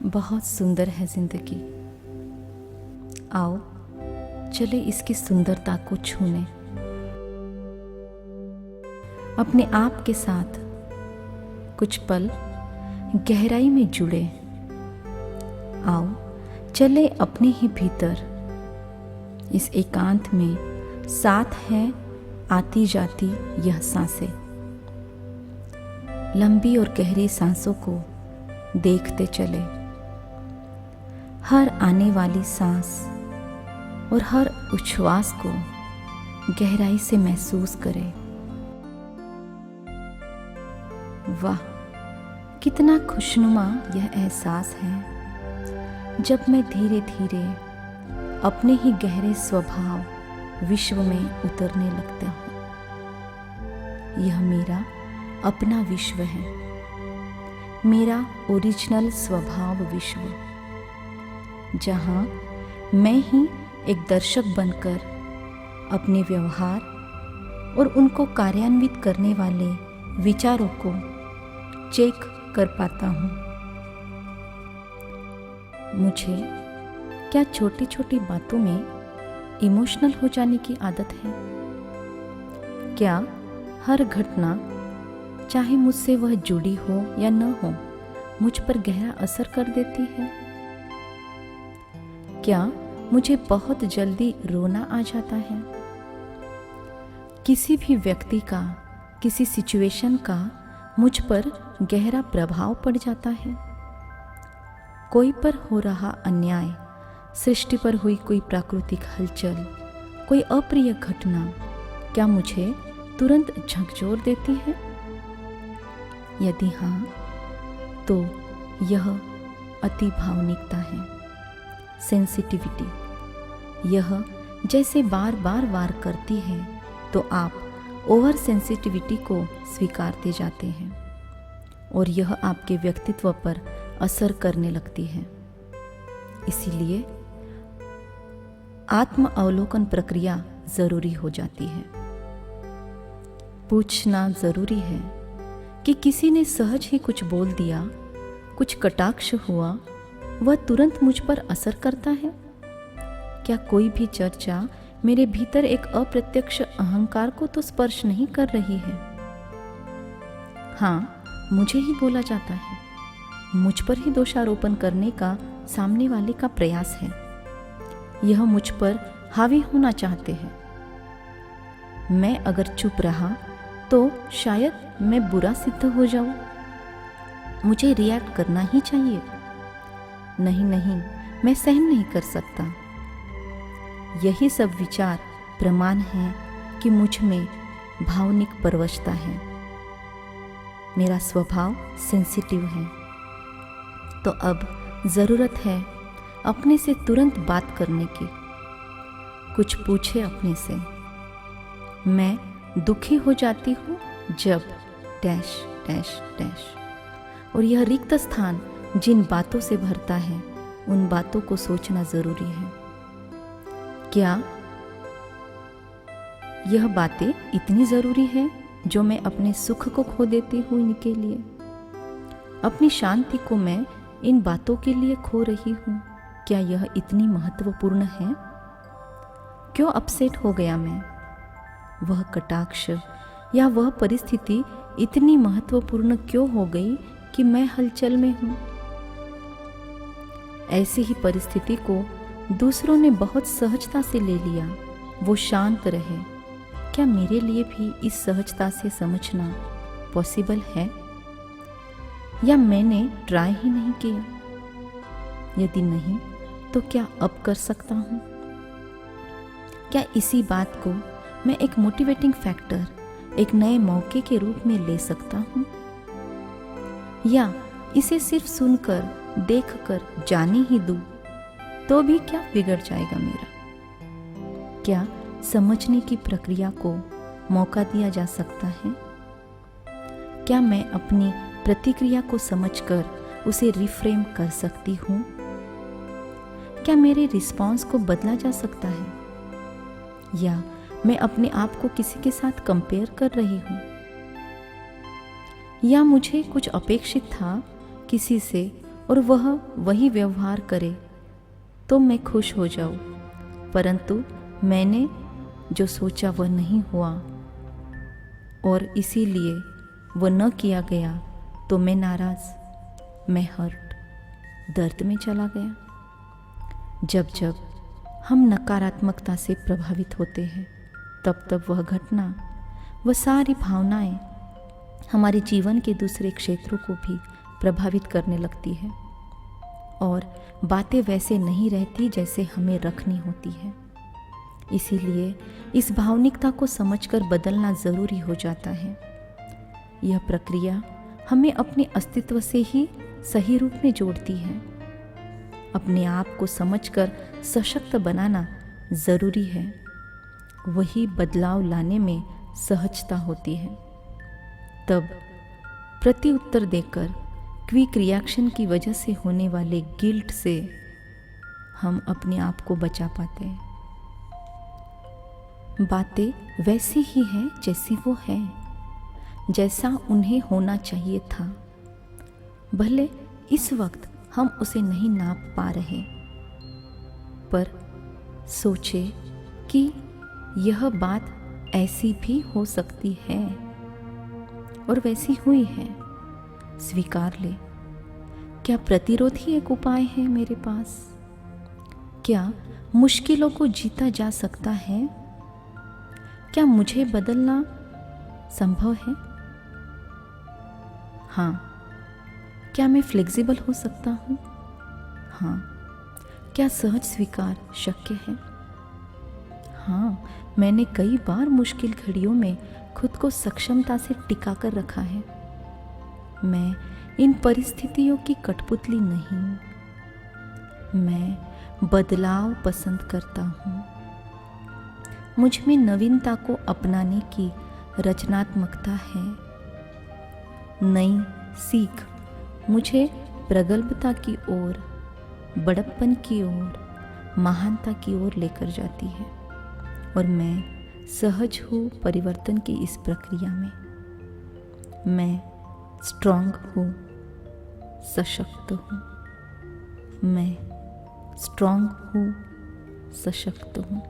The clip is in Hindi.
बहुत सुंदर है जिंदगी। आओ चले इसकी सुंदरता को छूने, अपने आप के साथ कुछ पल गहराई में जुड़े। आओ चले अपने ही भीतर इस एकांत में साथ है आती जाती यह सांसें। लंबी और गहरी सांसों को देखते चले, हर आने वाली सांस और हर उच्छ्वास को गहराई से महसूस करें। वाह, कितना खुशनुमा यह एहसास है जब मैं धीरे धीरे अपने ही गहरे स्वभाव विश्व में उतरने लगता हूँ। यह मेरा अपना विश्व है, मेरा ओरिजिनल स्वभाव विश्व, जहाँ मैं ही एक दर्शक बनकर अपने व्यवहार और उनको कार्यान्वित करने वाले विचारों को चेक कर पाता हूँ। मुझे क्या छोटी छोटी बातों में इमोशनल हो जाने की आदत है? क्या हर घटना, चाहे मुझसे वह जुड़ी हो या न हो, मुझ पर गहरा असर कर देती है? क्या मुझे बहुत जल्दी रोना आ जाता है? किसी भी व्यक्ति का, किसी सिचुएशन का मुझ पर गहरा प्रभाव पड़ जाता है? कोई पर हो रहा अन्याय, सृष्टि पर हुई कोई प्राकृतिक हलचल, कोई अप्रिय घटना क्या मुझे तुरंत झकझोर देती है? यदि हाँ, तो यह अति भावनिकता है, सेंसिटिविटी। यह जैसे बार बार वार करती है तो आप ओवर सेंसिटिविटी को स्वीकारते जाते हैं और यह आपके व्यक्तित्व पर असर करने लगती है। इसीलिए आत्म अवलोकन प्रक्रिया जरूरी हो जाती है। पूछना जरूरी है कि किसी ने सहज ही कुछ बोल दिया, कुछ कटाक्ष हुआ, वह तुरंत मुझ पर असर करता है? क्या कोई भी चर्चा मेरे भीतर एक अप्रत्यक्ष अहंकार को तो स्पर्श नहीं कर रही है? हाँ, मुझे ही बोला जाता है, मुझ पर ही दोषारोपण करने का सामने वाले का प्रयास है। यह मुझ पर हावी होना चाहते हैं। मैं अगर चुप रहा तो शायद मैं बुरा सिद्ध हो जाऊं। मुझे रिएक्ट करना ही चाहिए। नहीं नहीं, मैं सहन नहीं कर सकता। यही सब विचार प्रमाण है कि मुझ में भावनिक परवशता है, मेरा स्वभाव सेंसिटिव है। तो अब ज़रूरत है अपने से तुरंत बात करने की। कुछ पूछे अपने से। मैं दुखी हो जाती हूँ जब डैश डैश डैश, और यह रिक्त स्थान जिन बातों से भरता है, उन बातों को सोचना जरूरी है। क्या यह बातें इतनी जरूरी है जो मैं अपने सुख को खो देती हूँ इनके लिए? अपनी शांति को मैं इन बातों के लिए खो रही हूँ? क्या यह इतनी महत्वपूर्ण है? क्यों अपसेट हो गया मैं? वह कटाक्ष या वह परिस्थिति इतनी महत्वपूर्ण क्यों हो गई कि मैं हलचल में हूँ? ऐसी ही परिस्थिति को दूसरों ने बहुत सहजता से ले लिया। वो शांत रहे। क्या मेरे लिए भी इस सहजता से समझना पॉसिबल है? या मैंने ट्राई ही नहीं किया? यदि नहीं, तो क्या अब कर सकता हूँ? क्या इसी बात को मैं एक मोटिवेटिंग फैक्टर, एक नए मौके के रूप में ले सकता हूँ? या इसे सिर्फ सुनकर, देखकर जाने ही दूँ तो भी क्या बिगड़ जाएगा मेरा? क्या समझने की प्रक्रिया को मौका दिया जा सकता है? क्या मैं अपनी प्रतिक्रिया को समझकर उसे रिफ्रेम कर सकती हूँ? क्या मेरे रिस्पॉन्स को बदला जा सकता है? या मैं अपने आप को किसी के साथ कंपेयर कर रही हूँ? या मुझे कुछ अपेक्षित था किसी से और वह वही व्यवहार करे तो मैं खुश हो जाऊं, परंतु मैंने जो सोचा वह नहीं हुआ और इसीलिए वह न किया गया तो मैं नाराज़, मैं हर्ट, दर्द में चला गया। जब जब हम नकारात्मकता से प्रभावित होते हैं तब तब वह घटना, वह सारी भावनाएं हमारे जीवन के दूसरे क्षेत्रों को भी प्रभावित करने लगती है और बातें वैसे नहीं रहती जैसे हमें रखनी होती है। इसीलिए इस भावनिकता को समझकर बदलना ज़रूरी हो जाता है। यह प्रक्रिया हमें अपने अस्तित्व से ही सही रूप में जोड़ती है। अपने आप को समझकर सशक्त बनाना ज़रूरी है। वही बदलाव लाने में सहजता होती है। तब प्रति उत्तर देकर क्विक रिएक्शन की वजह से होने वाले गिल्ट से हम अपने आप को बचा पाते हैं। बातें वैसी ही हैं जैसी वो है, जैसा उन्हें होना चाहिए था। भले इस वक्त हम उसे नहीं नाप पा रहे, पर सोचे कि यह बात ऐसी भी हो सकती है और वैसी हुई है, स्वीकार ले। क्या प्रतिरोध ही एक उपाय है मेरे पास? क्या मुश्किलों को जीता जा सकता है? क्या मुझे बदलना संभव है? हाँ। क्या मैं फ्लेक्सिबल हो सकता हूँ? हाँ। क्या सहज स्वीकार शक्य है? हाँ, मैंने कई बार मुश्किल घड़ियों में खुद को सक्षमता से टिका कर रखा है। मैं इन परिस्थितियों की कठपुतली नहीं, मैं बदलाव पसंद करता हूँ। मुझ में नवीनता को अपनाने की रचनात्मकता है। नई सीख मुझे प्रगल्भता की ओर, बड़प्पन की ओर, महानता की ओर लेकर जाती है और मैं सहज हूँ परिवर्तन की इस प्रक्रिया में। मैं स्ट्रांग हूँ, सशक्त हूँ। मैं स्ट्रांग हूँ, सशक्त हूँ।